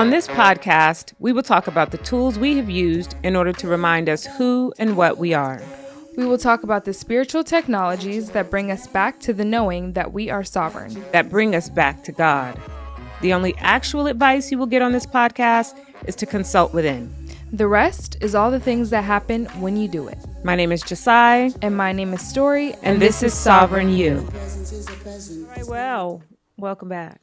On this podcast, we will talk about the tools we have used in order to remind us who and what we are. We will talk about the spiritual technologies that bring us back to the knowing that we are sovereign. That bring us back to God. The only actual advice you will get on this podcast is to consult within. The rest is all the things that happen when you do it. My name is Jasai. And my name is Stori. And this is Sovereign You. All right, well, welcome back.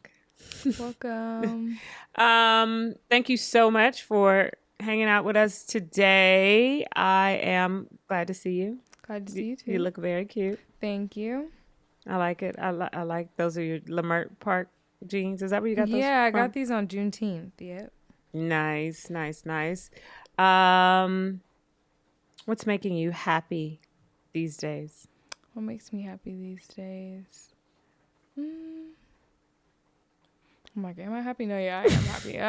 Welcome. Thank you so much for hanging out with us today. I am glad to see you. Glad to see you too. You look very cute. Thank you. I like it. I like those are your Lamert Park jeans. Is that where you got those? Yeah, I from? got these on Juneteenth. Yep. Nice. What's making you happy these days? What makes me happy these days? Oh my God, am I happy? No, yeah, I am happy.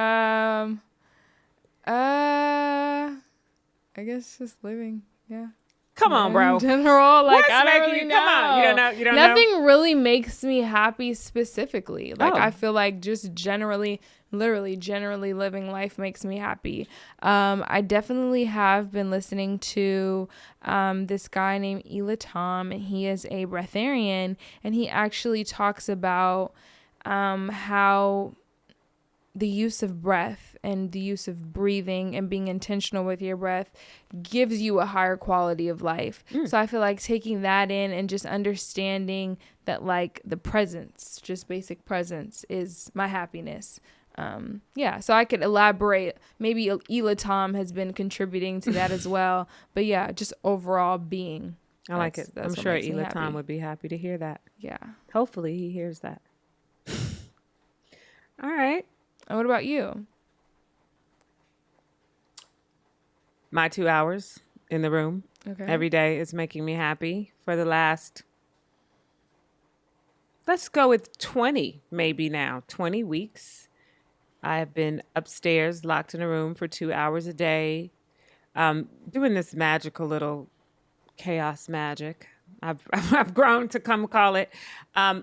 I guess just living. Yeah. Come on, bro. In general, like What's I don't making really you? know. Come on, you don't know. Nothing really makes me happy specifically. Like I feel like just generally living life makes me happy. I definitely have been listening to this guy named Ela Tom, and he is a breatharian, and he actually talks about how the use of breath and the use of breathing and being intentional with your breath gives you a higher quality of life. So I feel like taking that in and just understanding that like the presence, just basic presence is my happiness. So I could elaborate. Maybe Ela Tom has been contributing to that as well. But yeah, just overall being. I like it. I'm sure Ela Tom would be happy to hear that. Yeah. Hopefully he hears that. All right. And what about you? My 2 hours in the room every day is making me happy for the last, let's go with 20 weeks. I've been upstairs, locked in a room for 2 hours a day, doing this magical little chaos magic. I've grown to come call it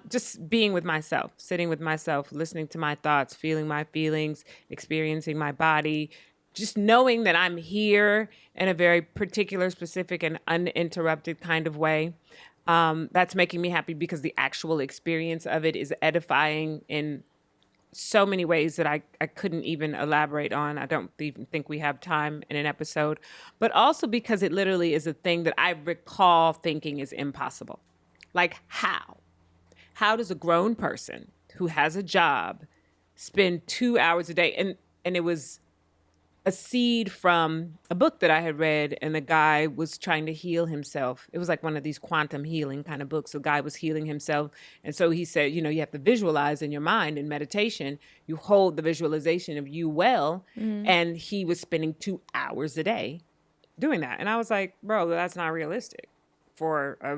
just being with myself, sitting with myself, listening to my thoughts, feeling my feelings, experiencing my body, just knowing that I'm here in a very particular, specific, and uninterrupted kind of way. That's making me happy because the actual experience of it is edifying in so many ways that I couldn't even elaborate on. I don't even think we have time in an episode, but also because it literally is a thing that I recall thinking is impossible. Like how does a grown person who has a job spend 2 hours a day? And it was a seed from a book that I had read, and the guy was trying to heal himself. It was like one of these quantum healing kind of books. The guy was healing himself. And so he said, you have to visualize in your mind in meditation. You hold the visualization of you well. And he was spending 2 hours a day doing that. And I was like, bro, that's not realistic for a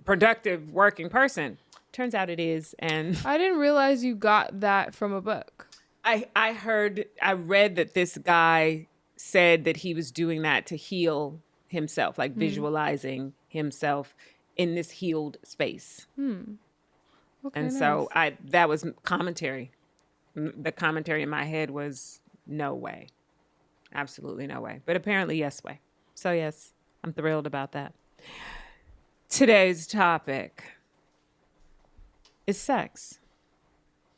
productive working person. Turns out it is. And I didn't realize you got that from a book. I read that this guy said that he was doing that to heal himself, like visualizing himself in this healed space. Okay, and so that was commentary. The commentary in my head was no way. Absolutely no way. But apparently yes way. So yes, I'm thrilled about that. Today's topic is sex.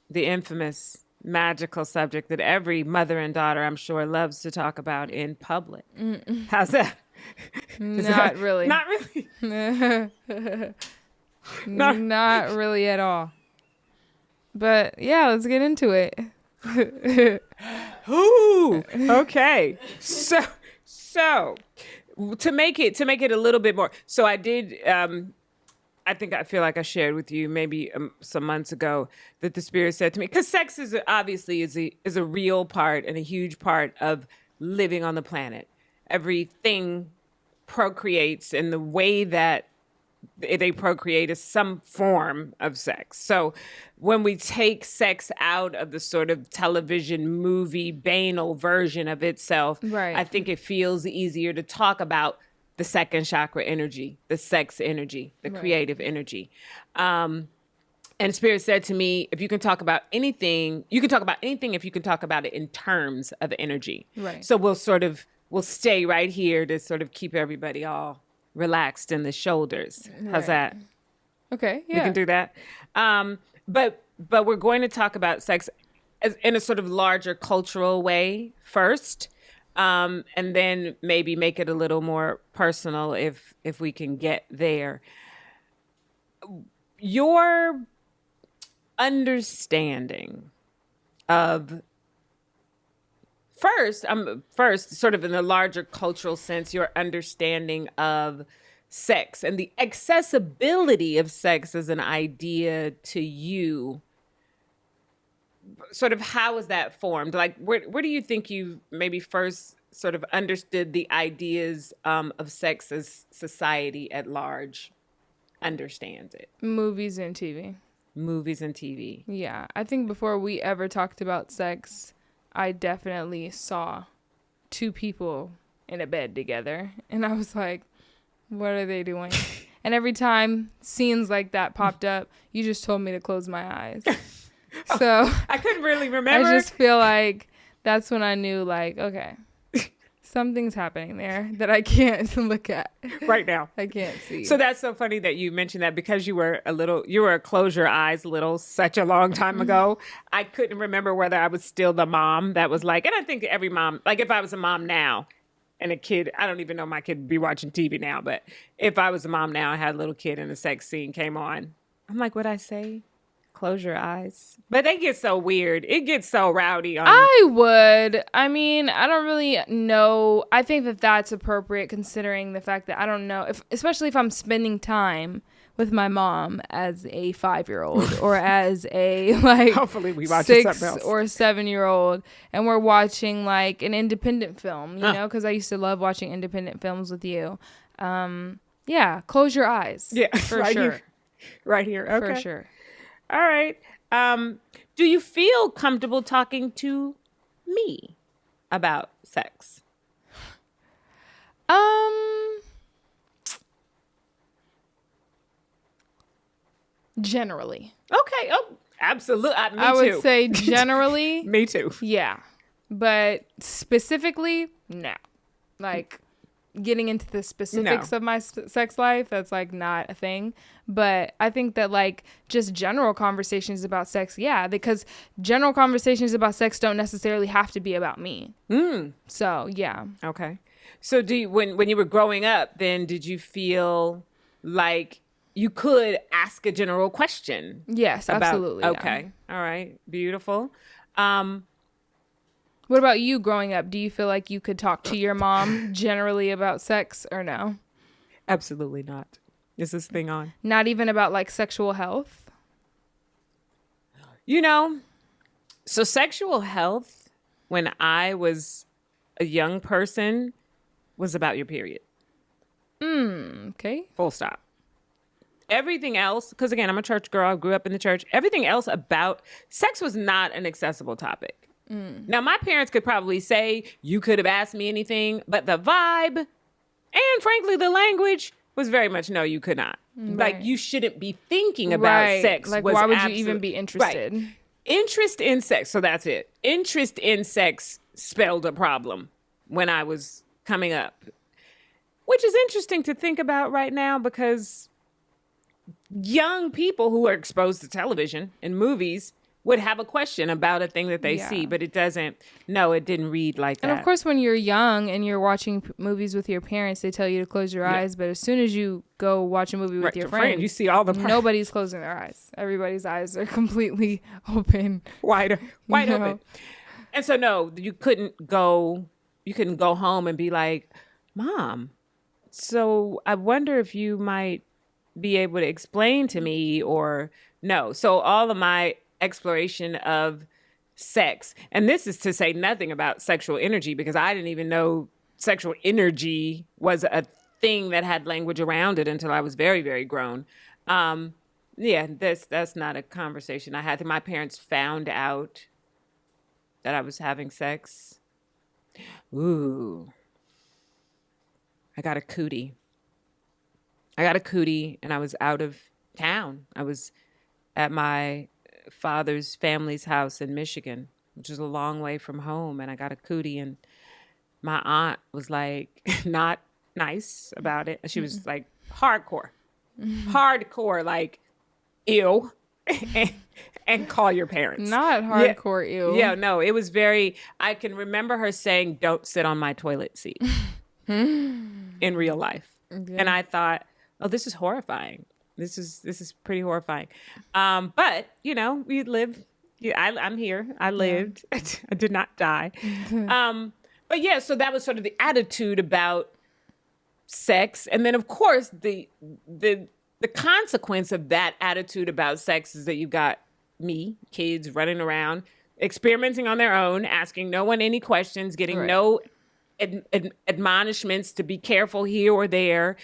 The infamous magical subject that every mother and daughter, I'm sure, loves to talk about in public. How's that? Not really. Not really. Not really at all. But yeah, let's get into it. Ooh, okay. So to make it a little bit more. So I did. I feel like I shared with you maybe some months ago that the Spirit said to me, because sex is obviously is a real part and a huge part of living on the planet. Everything procreates, and the way that they procreate is some form of sex. So when we take sex out of the sort of television movie banal version of itself, right, I think it feels easier to talk about the second chakra energy, the sex energy, the creative energy. And Spirit said to me, if you can talk about anything, you can talk about anything if you can talk about it in terms of energy. Right. So we'll stay right here to sort of keep everybody all relaxed in the shoulders. How's that? Okay, yeah. We can do that. But we're going to talk about sex in a sort of larger cultural way first. And then maybe make it a little more personal if we can get there. Your understanding of first sort of in the larger cultural sense, your understanding of sex and the accessibility of sex as an idea to you, sort of how was that formed? Like where do you think you maybe first sort of understood the ideas of sex as society at large understands it? Movies and TV. Movies and TV. Yeah. I think before we ever talked about sex, I definitely saw two people in a bed together. And I was like, what are they doing? And every time scenes like that popped up, you just told me to close my eyes. So I couldn't really remember. I just feel like that's when I knew, like, okay, something's happening there that I can't look at right now. I can't see. So that's so funny that you mentioned that, because you were a close your eyes little such a long time ago. I couldn't remember whether I was still the mom that was like, and I think every mom, like if I was a mom now and a kid, I don't even know my kid would be watching TV now, but if I was a mom now, I had a little kid and a sex scene came on, I'm like, what'd I say? Close your eyes. But they get so weird. It gets so rowdy. I would. I mean, I don't really know. I think that that's appropriate considering the fact that I don't know, especially if I'm spending time with my mom as a 5-year-old or as a like hopefully we watch 6 something else. or 7-year-old, and we're watching like an independent film, you know, because I used to love watching independent films with you. Yeah, close your eyes. Yeah, for right sure. Here. Right here. Okay. For sure. All right. Do you feel comfortable talking to me about sex? Generally. Okay. Oh, absolutely. Me too. I would say generally. Me too. Yeah. But specifically, no. Like getting into the specifics of my sex life, that's like not a thing. But I think that like just general conversations about sex, yeah, because general conversations about sex don't necessarily have to be about me. So yeah. Okay. So do you, when you were growing up, then did you feel like you could ask a general question? Yes, absolutely. Okay. Yeah. All right. Beautiful. What about you growing up? Do you feel like you could talk to your mom generally about sex or no? Absolutely not. Is this thing on? Not even about like sexual health? You know, so sexual health when I was a young person was about your period. Okay. Full stop. Everything else, because again, I'm a church girl. I grew up in the church. Everything else about sex was not an accessible topic. Now, my parents could probably say, you could have asked me anything, but the vibe and frankly, the language was very much, no, you could not. Right. Like, you shouldn't be thinking about sex. Like, why would you even be interested? Right. Interest in sex. So that's it. Interest in sex spelled a problem when I was coming up, which is interesting to think about right now because young people who are exposed to television and movies would have a question about a thing that they see, but it didn't read like that. And of course, when you're young and you're watching movies with your parents, they tell you to close your eyes. But as soon as you go watch a movie with your friend, you see all the nobody's closing their eyes. Everybody's eyes are completely open. Wide open. And so, no, you couldn't go home and be like, Mom, so I wonder if you might be able to explain to me or no. So all of my exploration of sex, and this is to say nothing about sexual energy because I didn't even know sexual energy was a thing that had language around it until I was very, very grown. That's not a conversation I had. My parents found out that I was having sex. Ooh. I got a cootie and I was out of town. I was at my father's family's house in Michigan, which is a long way from home. And I got a cootie, and my aunt was like not nice about it. She was like hardcore, like ew, and call your parents. Not hardcore ew. Yeah, no, it was very, I can remember her saying, don't sit on my toilet seat in real life. Okay. And I thought, oh, this is horrifying. This is pretty horrifying. But, you know, we live. Yeah, I'm here. I lived. Yeah. I did not die. But yeah, so that was sort of the attitude about sex. And then, of course, the consequence of that attitude about sex is that you've got me, kids running around, experimenting on their own, asking no one any questions, getting no admonishments to be careful here or there.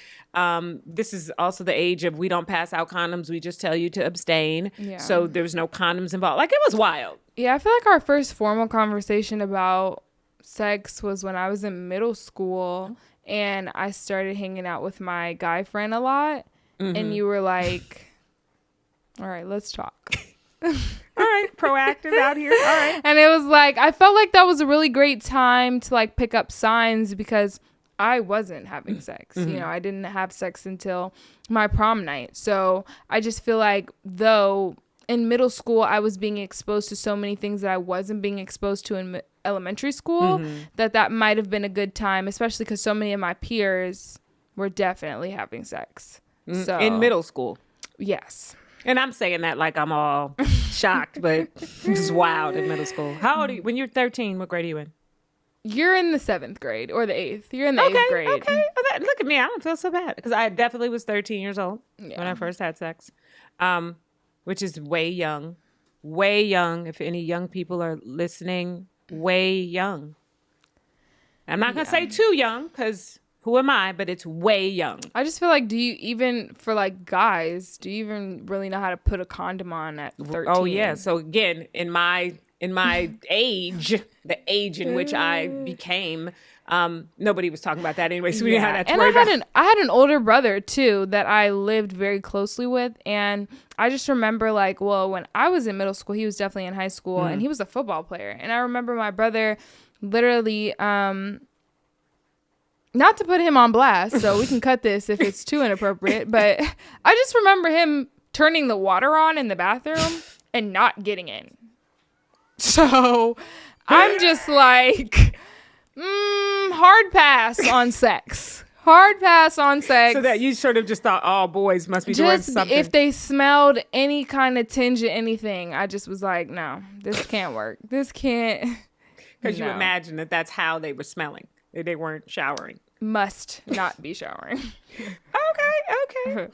This is also the age of we don't pass out condoms. We just tell you to abstain. Yeah. So there's no condoms involved. Like, it was wild. Yeah, I feel like our first formal conversation about sex was when I was in middle school and I started hanging out with my guy friend a lot. Mm-hmm. And you were like, all right, let's talk. All right, proactive out here. All right. And it was like, I felt like that was a really great time to like pick up signs because I wasn't having sex. Mm-hmm. You know, I didn't have sex until my prom night. So I just feel like though in middle school, I was being exposed to so many things that I wasn't being exposed to in elementary school, that might have been a good time, especially because so many of my peers were definitely having sex. So in middle school. Yes. And I'm saying that like I'm all shocked, but it's wild in middle school. How old are you? When you're 13, what grade are you in? You're in the 7th grade or the 8th. You're in the 8th grade. Okay. Look at me. I don't feel so bad because I definitely was 13 years old when I first had sex, which is way young. Way young. If any young people are listening, way young. I'm not going to say too young because who am I? But it's way young. I just feel like, do you even, for like guys, do you even really know how to put a condom on at 13? Oh, yeah. So again, in my age, the age in which I became, nobody was talking about that anyway. So we didn't have that to worry about. I had an older brother too that I lived very closely with. And I just remember like, well, when I was in middle school, he was definitely in high school and he was a football player. And I remember my brother literally, not to put him on blast, so we can cut this if it's too inappropriate, but I just remember him turning the water on in the bathroom and not getting in. So I'm just like, hard pass on sex. Hard pass on sex. So that you sort of just thought all boys must be doing something. If they smelled any kind of tinge of anything, I just was like, no, this can't work. This can't. Because you imagine that that's how they were smelling. They weren't showering. Must not be showering. Okay.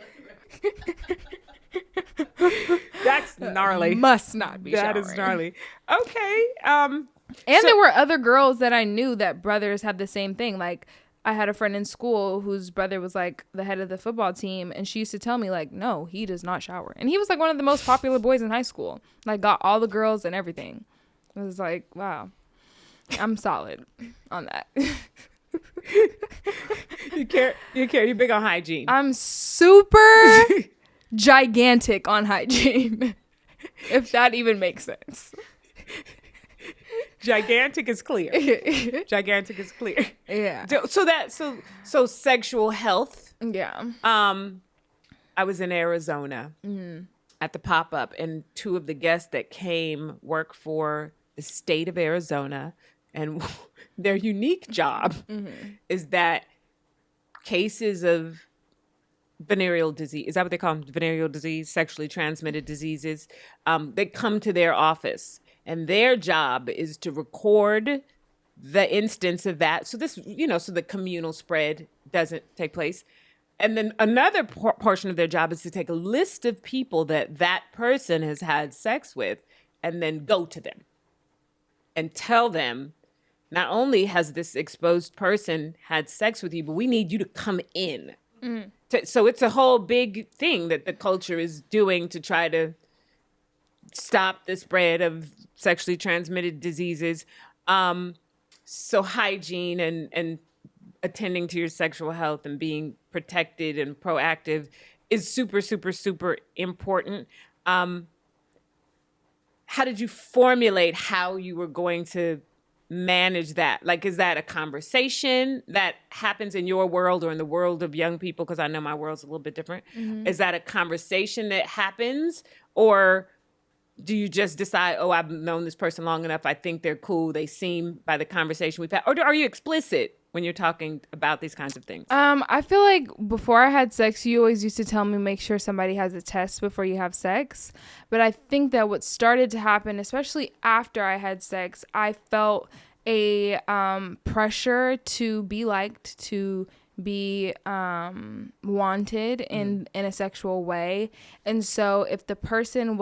That's gnarly. Must not be showering. That is gnarly. Okay. And there were other girls that I knew that brothers had the same thing. Like, I had a friend in school whose brother was like the head of the football team, and she used to tell me like, no, he does not shower. And he was like one of the most popular boys in high school. Like, got all the girls and everything. It was like, wow, I'm solid on that. You care. You're big on hygiene. I'm super gigantic on hygiene, if that even makes sense. Gigantic is clear. Gigantic is clear. Yeah. So sexual health. Yeah. I was in Arizona at the pop-up, and two of the guests that came work for the state of Arizona, and their unique job is that cases of venereal disease, is that what they call them? Venereal disease, sexually transmitted diseases. They come to their office, and their job is to record the instance of that. So this, so the communal spread doesn't take place. And then another portion of their job is to take a list of people that person has had sex with and then go to them and tell them, not only has this exposed person had sex with you, but we need you to come in. So it's a whole big thing that the culture is doing to try to stop the spread of sexually transmitted diseases. So hygiene and attending to your sexual health and being protected and proactive is super, super, super important. how did you formulate how you were going to manage that? Like, is that a conversation that happens in your world or in the world of young people? Because I know my world's a little bit different. Mm-hmm. Is that a conversation that happens, or do you just decide, oh, I've known this person long enough, I think they're cool, they seem by the conversation we've had, or are you explicit when you're talking about these kinds of things? I feel like before I had sex, you always used to tell me make sure somebody has a test before you have sex. But I think that what started to happen, especially after I had sex, I felt a pressure to be liked, to be wanted in a sexual way. And so if the person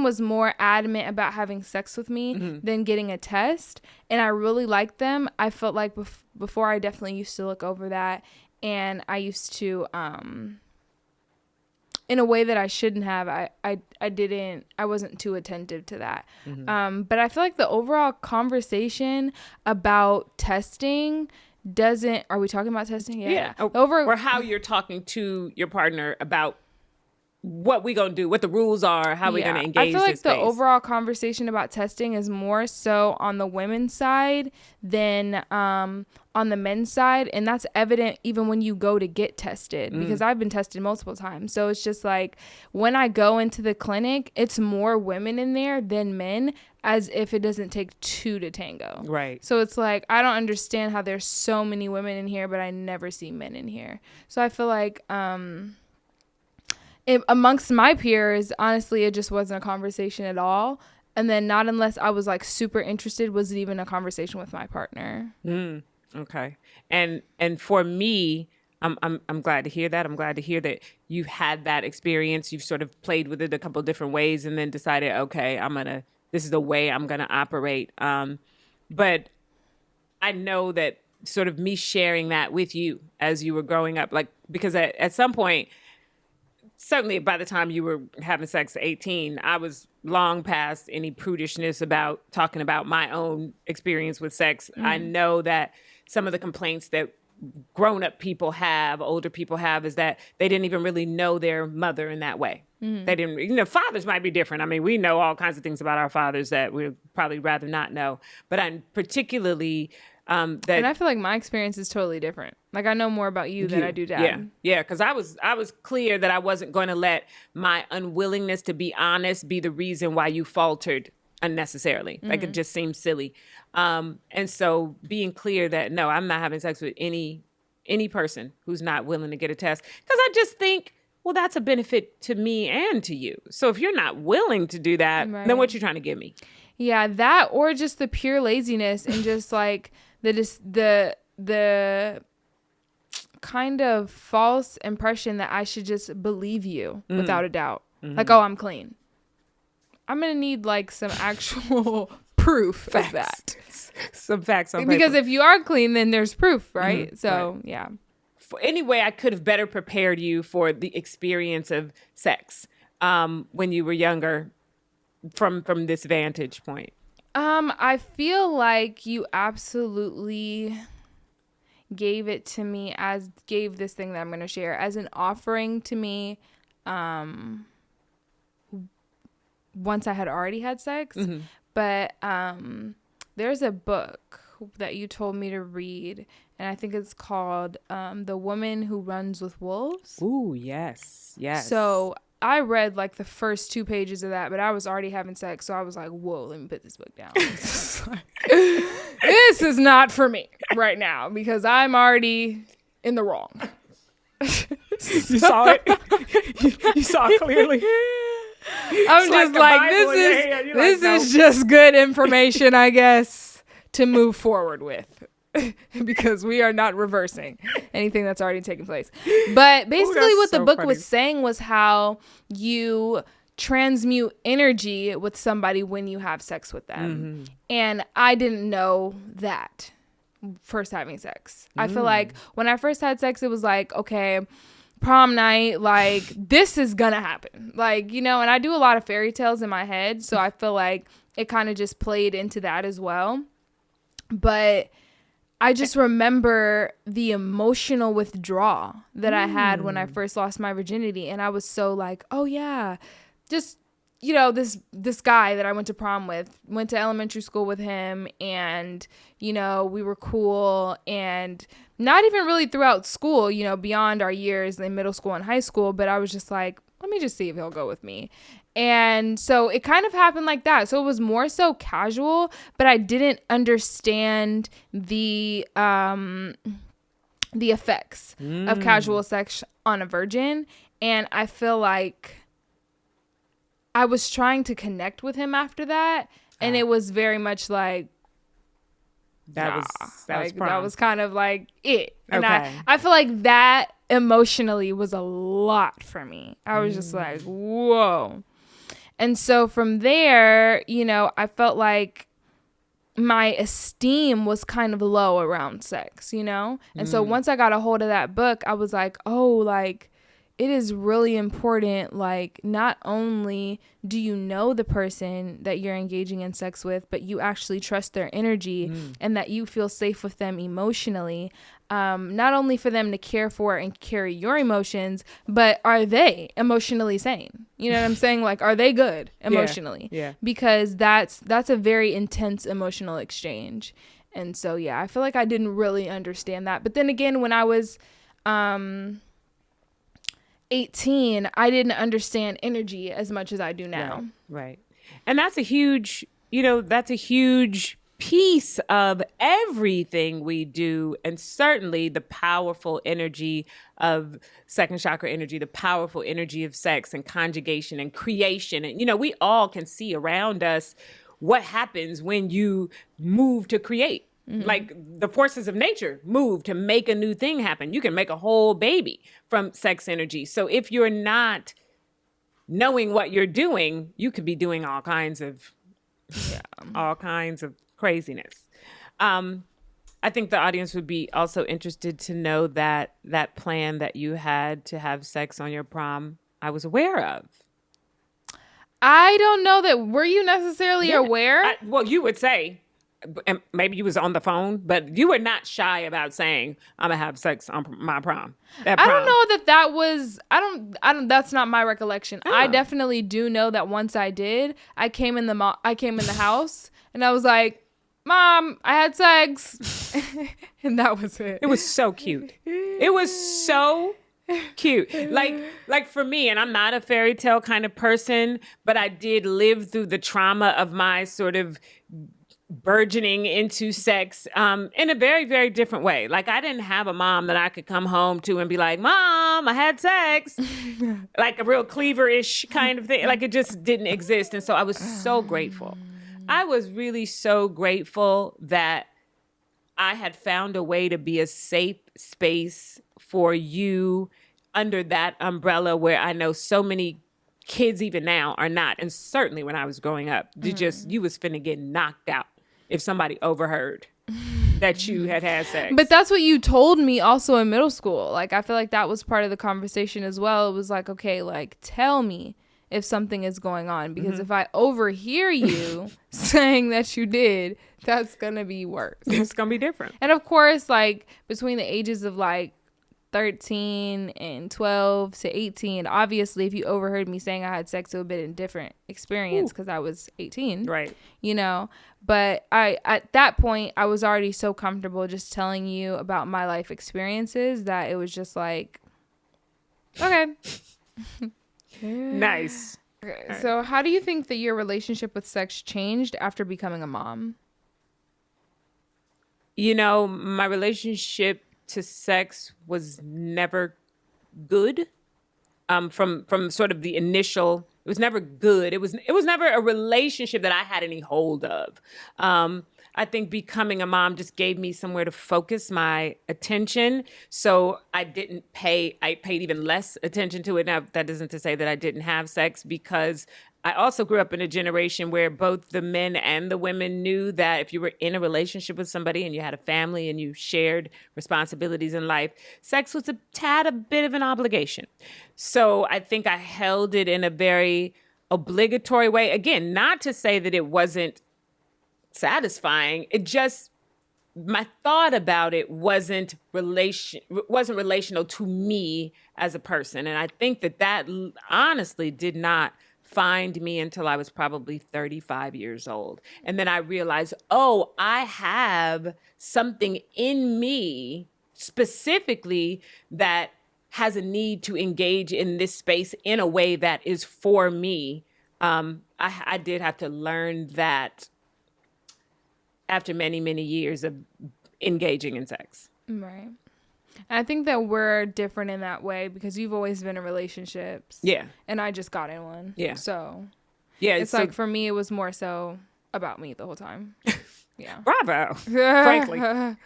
was more adamant about having sex with me than getting a test, and I really liked them, I felt like before I definitely used to look over that, and I used to in a way that I shouldn't have. I wasn't too attentive to that. But I feel like the overall conversation about testing are we talking about testing? Yeah. Or how you're talking to your partner about what we gonna do, what the rules are, how we're gonna engage. I feel like the overall conversation about testing is more so on the women's side than on the men's side, and that's evident even when you go to get tested, because I've been tested multiple times. So it's just like when I go into the clinic, it's more women in there than men, as if it doesn't take two to tango. Right. So it's like I don't understand how there's so many women in here, but I never see men in here. So I feel like amongst my peers, honestly, it just wasn't a conversation at all. And then not unless I was like super interested was it even a conversation with my partner. Okay. And for me, I'm glad to hear that. I'm glad to hear that you've had that experience. You've sort of played with it a couple different ways and then decided, okay, this is the way I'm going to operate. But I know that sort of me sharing that with you as you were growing up, like, because at some point, certainly by the time you were having sex at 18, I was long past any prudishness about talking about my own experience with sex. I know that some of the complaints that grown-up people have, older people have, is that they didn't even really know their mother in that way. They didn't, fathers might be different. I mean, we know all kinds of things about our fathers that we'd probably rather not know. But I'm particularly... and I feel like my experience is totally different. Like I know more about you than I do Dad. Yeah, because I was clear that I wasn't going to let my unwillingness to be honest be the reason why you faltered unnecessarily. Like it just seems silly. And so being clear that no, I'm not having sex with any person who's not willing to get a test, because I just think, well, that's a benefit to me and to you. So if you're not willing to do that, then what you trying to give me? Yeah, that or just the pure laziness and just like the kind of false impression that I should just believe you without a doubt. Like, oh, I'm clean. I'm going to need like some actual proof of that. Some facts on paper. Because if you are clean, then there's proof, right? So, yeah. Anyway, I could have better prepared you for the experience of sex when you were younger from this vantage point. I feel like you absolutely gave this thing that I'm going to share as an offering to me once I had already had sex. But there's a book that you told me to read, and I think it's called The Woman Who Runs with Wolves. Ooh, yes. So I read like the first 2 pages of that, but I was already having sex, so I was like, whoa, let me put this book down. This is not for me right now because I'm already in the wrong. You saw it? You saw it clearly? I'm just like this is just good information, I guess, to move forward with. Because we are not reversing anything that's already taken place. But basically what the book was saying was how you transmute energy with somebody when you have sex with them. And I didn't know that first having sex. I feel like when I first had sex, it was like, okay, prom night, like this is gonna happen. Like, and I do a lot of fairy tales in my head. So I feel like it kind of just played into that as well. But I just remember the emotional withdrawal that I had when I first lost my virginity. And I was so like, oh yeah, just, you know, this guy that I went to prom with, went to elementary school with him, and, you know, we were cool, and not even really throughout school, you know, beyond our years in middle school and high school, but I was just like, let me just see if he'll go with me. And so it kind of happened like that. So it was more so casual, but I didn't understand the effects of casual sex on a virgin. And I feel like I was trying to connect with him after that, and it was very much like that was kind of like it. And I feel like that emotionally was a lot for me. I was just like, whoa. And so from there, you know, I felt like my esteem was kind of low around sex, you know? And so once I got a hold of that book, I was like, oh, like, it is really important, like, not only do you know the person that you're engaging in sex with, but you actually trust their energy and that you feel safe with them emotionally. Not only for them to care for and carry your emotions, but are they emotionally sane? You know what I'm saying? Like, are they good emotionally? Yeah. Because that's a very intense emotional exchange. And so, yeah, I feel like I didn't really understand that. But then again, when I was 18, I didn't understand energy as much as I do now. Right. And that's a huge, you know, that's a huge piece of everything we do. And certainly the powerful energy of second chakra energy, the powerful energy of sex and conjugation and creation. And, you know, we all can see around us what happens when you move to create. Like the forces of nature move to make a new thing happen. You can make a whole baby from sex energy. So if you're not knowing what you're doing, you could be doing all kinds of craziness. I think the audience would be also interested to know that that plan that you had to have sex on your prom, I was aware of. I don't know that. Were you necessarily aware? Well, you would say. And maybe you was on the phone, but you were not shy about saying, I'm going to have sex on my prom. I don't know that was, I don't, that's not my recollection. Oh. I definitely do know that once I did, I came in the house and I was like, Mom, I had sex. And that was it. It was so cute. It was so cute. Like for me, and I'm not a fairy tale kind of person, but I did live through the trauma of my sort of burgeoning into sex in a very, very different way. Like I didn't have a mom that I could come home to and be like, Mom, I had sex. Like a real cleaver-ish kind of thing. Like it just didn't exist. And so I was so grateful. I was really so grateful that I had found a way to be a safe space for you under that umbrella where I know so many kids even now are not. And certainly when I was growing up, you was finna get knocked out if somebody overheard that you had sex. But that's what you told me also in middle school. Like, I feel like that was part of the conversation as well. It was like, okay, like, tell me if something is going on. Because if I overhear you saying that you did, that's going to be worse. It's going to be different. And of course, like, between the ages of like 13 and 12 to 18, obviously if you overheard me saying I had sex, it would have been a different experience because I was 18, right? You know, but at that point I was already so comfortable just telling you about my life experiences that it was just like, okay. Nice. Okay, so how do you think that your relationship with sex changed after becoming a mom? You know, my relationship to sex was never good. From sort of the initial, it was never good. It was never a relationship that I had any hold of. I think becoming a mom just gave me somewhere to focus my attention. So I paid even less attention to it. Now, that isn't to say that I didn't have sex, because I also grew up in a generation where both the men and the women knew that if you were in a relationship with somebody and you had a family and you shared responsibilities in life, sex was a bit of an obligation. So I think I held it in a very obligatory way. Again, not to say that it wasn't satisfying. It just, my thought about it wasn't relational to me as a person. And I think that honestly did not find me until I was probably 35 years old. And then I realized, oh, I have something in me specifically that has a need to engage in this space in a way that is for me. I did have to learn that after many, many years of engaging in sex. Right. And I think that we're different in that way because you've always been in relationships. Yeah. And I just got in one. Yeah. So yeah, it's like for me, it was more so about me the whole time. Yeah. Bravo, frankly.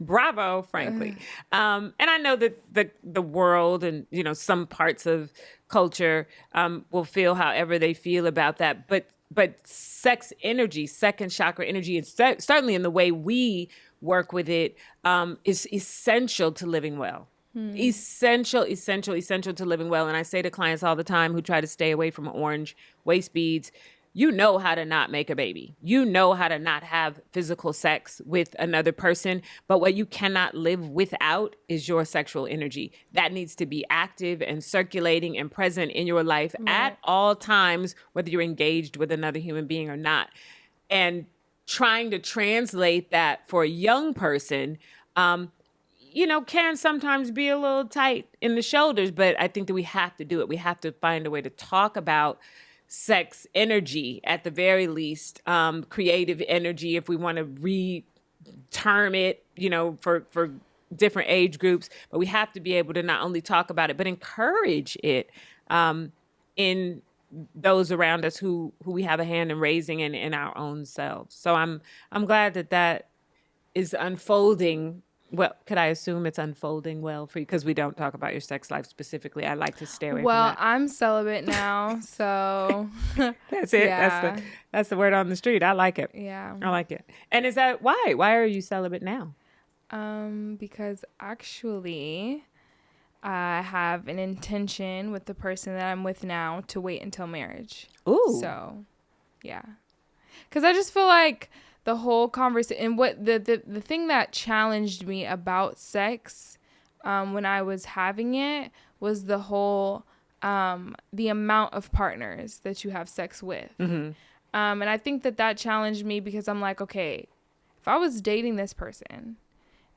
Bravo, frankly. And I know that the world and, some parts of culture will feel however they feel about that. But sex energy, second chakra energy, and certainly in the way we work with it, is essential to living well. Essential to living well. And I say to clients all the time who try to stay away from orange waist beads, you know how to not make a baby. You know how to not have physical sex with another person. But what you cannot live without is your sexual energy. That needs to be active and circulating and present in your life at all times, whether you're engaged with another human being or not. And trying to translate that for a young person, can sometimes be a little tight in the shoulders. But I think that we have to do it. We have to find a way to talk about sex energy at the very least, creative energy, if we want to re-term it, for different age groups. But we have to be able to not only talk about it, but encourage it in those around us who we have a hand in raising and in our own selves. So I'm glad that is unfolding. Well, could I assume it's unfolding well for you? Because we don't talk about your sex life specifically. I like to stay away from that. Well, I'm celibate now, so that's it. Yeah. That's the word on the street. I like it. Yeah. I like it. And is that why? Why are you celibate now? Because actually, I have an intention with the person that I'm with now to wait until marriage. Ooh. So, yeah. Because I just feel like the whole conversation and what the thing that challenged me about sex when I was having it was the whole the amount of partners that you have sex with. Mm-hmm. And I think that challenged me because I'm like, okay, if I was dating this person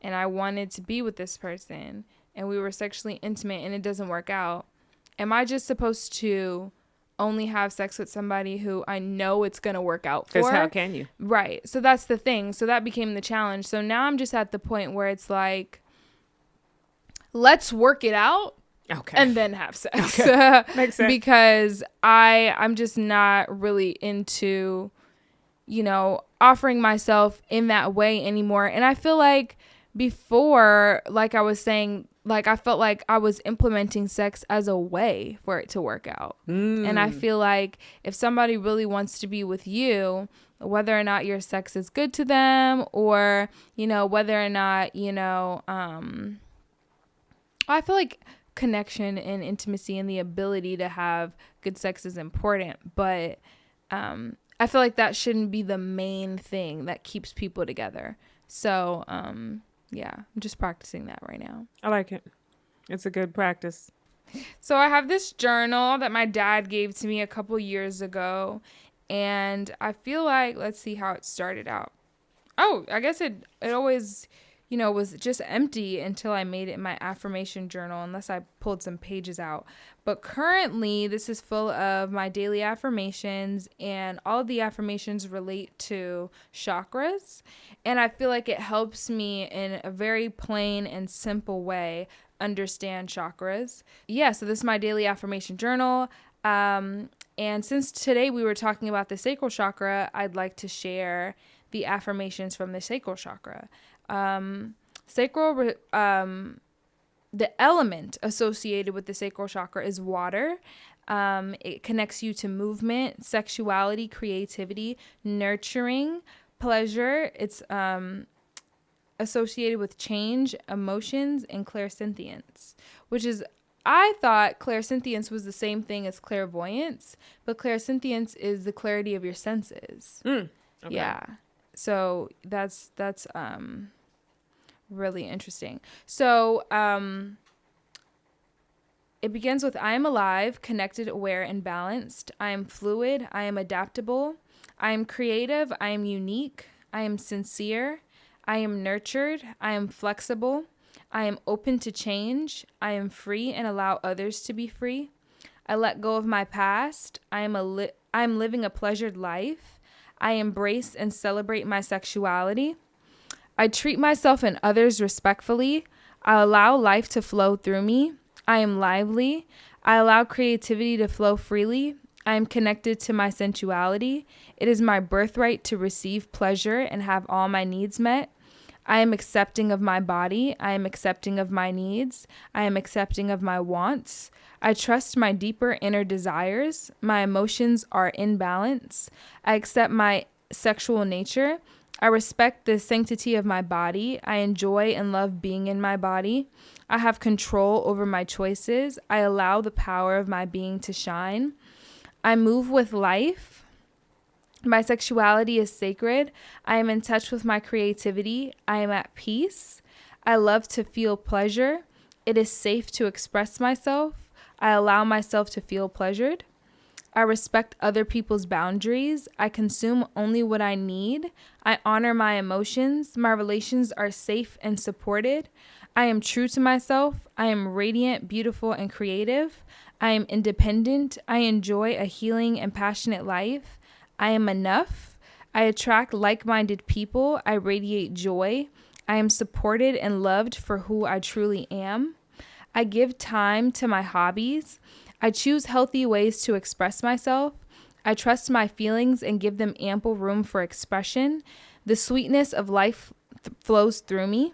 and I wanted to be with this person and we were sexually intimate and it doesn't work out, am I just supposed to only have sex with somebody who I know it's going to work out for? Because how can you? Right. So that's the thing. So that became the challenge. So now I'm just at the point where it's like, let's work it out. Okay. And then have sex. Okay. Makes sense. Because I'm just not really into, offering myself in that way anymore. And I feel like before, like I was saying, like I felt like I was implementing sex as a way for it to work out. And I feel like if somebody really wants to be with you, whether or not your sex is good to them or, whether or not, I feel like connection and intimacy and the ability to have good sex is important. But I feel like that shouldn't be the main thing that keeps people together. So, yeah, I'm just practicing that right now. I like it. It's a good practice. So I have this journal that my dad gave to me a couple years ago. And I feel like, let's see how it started out. Oh, I guess it always, was just empty until I made it in my affirmation journal, unless I pulled some pages out. But currently, this is full of my daily affirmations, and all of the affirmations relate to chakras. And I feel like it helps me in a very plain and simple way understand chakras. Yeah, so this is my daily affirmation journal. And since today we were talking about the sacral chakra, I'd like to share the affirmations from the sacral chakra. The element associated with the sacral chakra is water. It connects you to movement, sexuality, creativity, nurturing, pleasure. It's associated with change, emotions, and clairsentience, which is, I thought clairsentience was the same thing as clairvoyance, but clairsentience is the clarity of your senses. Okay. Yeah. So that's really interesting. So It begins with I am alive, connected, aware, and balanced. I am fluid. I am adaptable. I am creative. I am unique. I am sincere. I am nurtured. I am flexible. I am open to change. I am free and allow others to be free. I let go of my past. I am living a pleasured life. I embrace and celebrate my sexuality. I treat myself and others respectfully. I allow life to flow through me. I am lively. I allow creativity to flow freely. I am connected to my sensuality. It is my birthright to receive pleasure and have all my needs met. I am accepting of my body. I am accepting of my needs. I am accepting of my wants. I trust my deeper inner desires. My emotions are in balance. I accept my sexual nature. I respect the sanctity of my body. I enjoy and love being in my body. I have control over my choices. I allow the power of my being to shine. I move with life. My sexuality is sacred. I am in touch with my creativity. I am at peace. I love to feel pleasure. It is safe to express myself. I allow myself to feel pleasured. I respect other people's boundaries. I consume only what I need. I honor my emotions. My relations are safe and supported. I am true to myself. I am radiant, beautiful, and creative. I am independent. I enjoy a healing and passionate life. I am enough. I attract like-minded people. I radiate joy. I am supported and loved for who I truly am. I give time to my hobbies. I choose healthy ways to express myself. I trust my feelings and give them ample room for expression. The sweetness of life flows through me.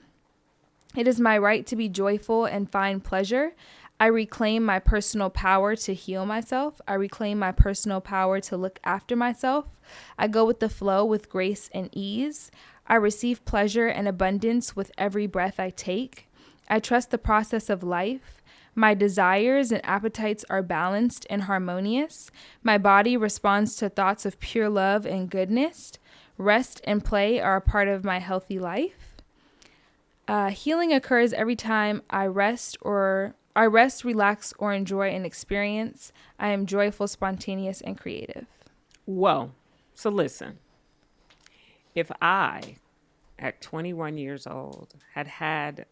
It is my right to be joyful and find pleasure. I reclaim my personal power to heal myself. I reclaim my personal power to look after myself. I go with the flow with grace and ease. I receive pleasure and abundance with every breath I take. I trust the process of life. My desires and appetites are balanced and harmonious. My body responds to thoughts of pure love and goodness. Rest and play are a part of my healthy life. Healing occurs every time I rest, relax, or enjoy an experience. I am joyful, spontaneous, and creative. Whoa. So listen, if I, at 21 years old, had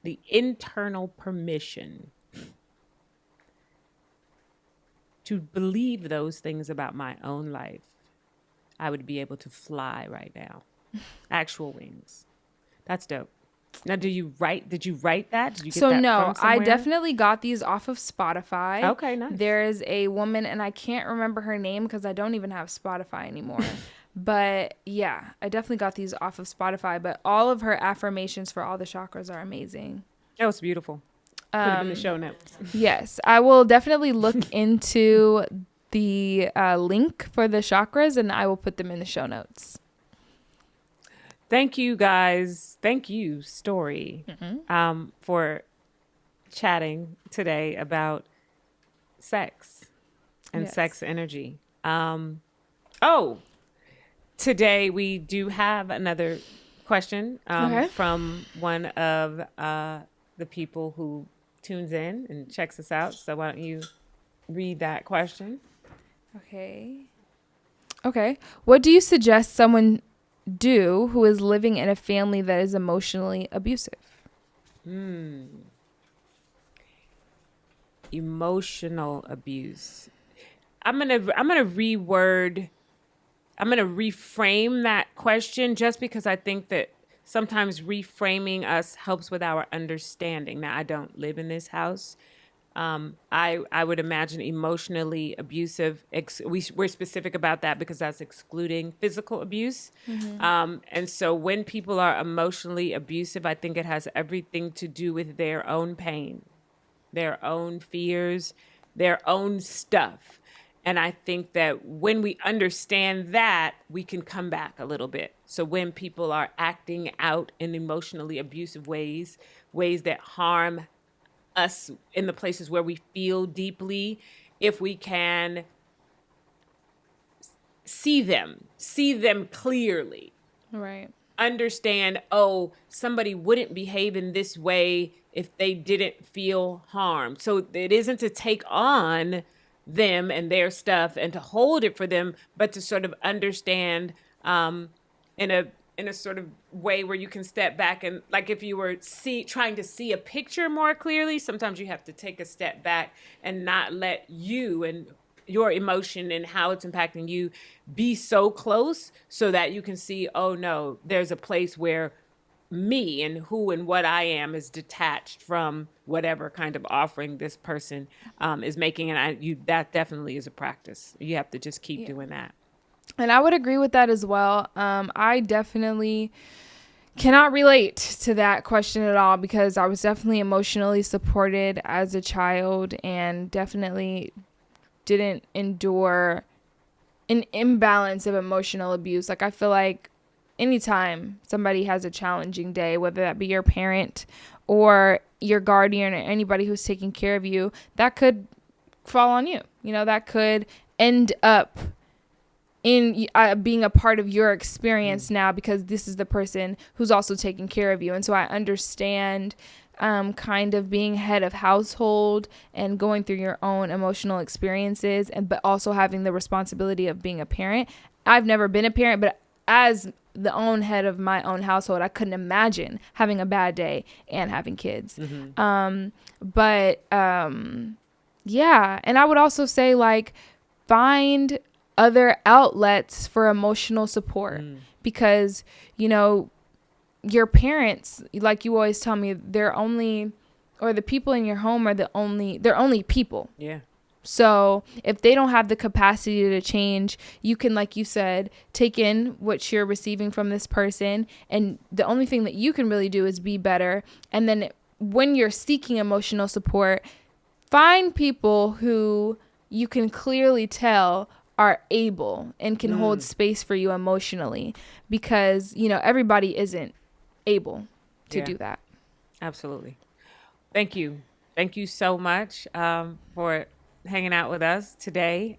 the internal permission to believe those things about my own life, I would be able to fly right now. Actual wings. That's dope. Now, did you write that? Did you get that from somewhere? I definitely got these off of Spotify. Okay, nice. There is a woman, and I can't remember her name because I don't even have Spotify anymore. But yeah, I definitely got these off of Spotify. But all of her affirmations for all the chakras are amazing. That was beautiful. Put it in the show notes. Yes, I will definitely look into the link for the chakras, and I will put them in the show notes. Thank you, guys. Thank you, Story, for chatting today about sex and sex energy. Today we do have another question from one of the people who tunes in and checks us out. So why don't you read that question? Okay. What do you suggest someone do who is living in a family that is emotionally abusive? Emotional abuse. I'm gonna reframe that question, just because I think that sometimes reframing us helps with our understanding. Now, I don't live in this house. I would imagine emotionally abusive. We're specific about that because that's excluding physical abuse. And so when people are emotionally abusive, I think it has everything to do with their own pain, their own fears, their own stuff. And I think that when we understand that, we can come back a little bit. So when people are acting out in emotionally abusive ways that harm us in the places where we feel deeply, if we can see them clearly. Right. Understand, somebody wouldn't behave in this way if they didn't feel harmed. So it isn't to take on them and their stuff and to hold it for them, but to sort of understand in a sort of way where you can step back and, like, if you were trying to see a picture more clearly, sometimes you have to take a step back and not let you and your emotion and how it's impacting you be so close, so that you can see, oh no, there's a place where me and who and what I am is detached from whatever kind of offering this person is making. And that definitely is a practice. You have to just keep doing that. And I would agree with that as well. I definitely cannot relate to that question at all, because I was definitely emotionally supported as a child and definitely didn't endure an imbalance of emotional abuse. Like, I feel like anytime somebody has a challenging day, whether that be your parent or your guardian or anybody who's taking care of you, that could fall on you. You know, that could end up in being a part of your experience now, because this is the person who's also taking care of you. And so I understand kind of being head of household and going through your own emotional experiences, but also having the responsibility of being a parent. I've never been a parent, but as the own head of my own household, I couldn't imagine having a bad day and having kids. Yeah. And I would also say, like, find other outlets for emotional support, because, you know, your parents, like you always tell me, the people in your home are they're only people. Yeah. So if they don't have the capacity to change, you can, like you said, take in what you're receiving from this person. And the only thing that you can really do is be better. And then when you're seeking emotional support, find people who you can clearly tell are able and can hold space for you emotionally, because, you know, everybody isn't able to do that. Absolutely. Thank you. Thank you so much for hanging out with us today.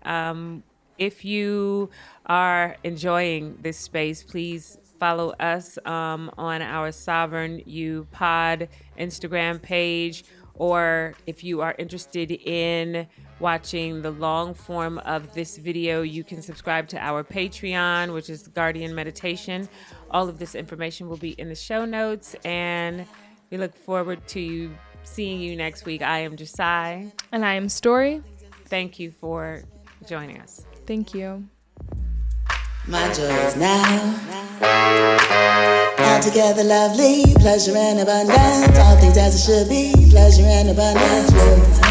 If you are enjoying this space, please follow us on our Sovereign You Pod Instagram page, or if you are interested in watching the long form of this video, you can subscribe to our Patreon, which is Guardian Meditation. All of this information will be in the show notes, and we look forward to seeing you next week. I am Jasai. And I am Stori. Thank you for joining us. Thank you. My joy is now. Altogether lovely, pleasure and abundance. All things as it should be, pleasure and abundance.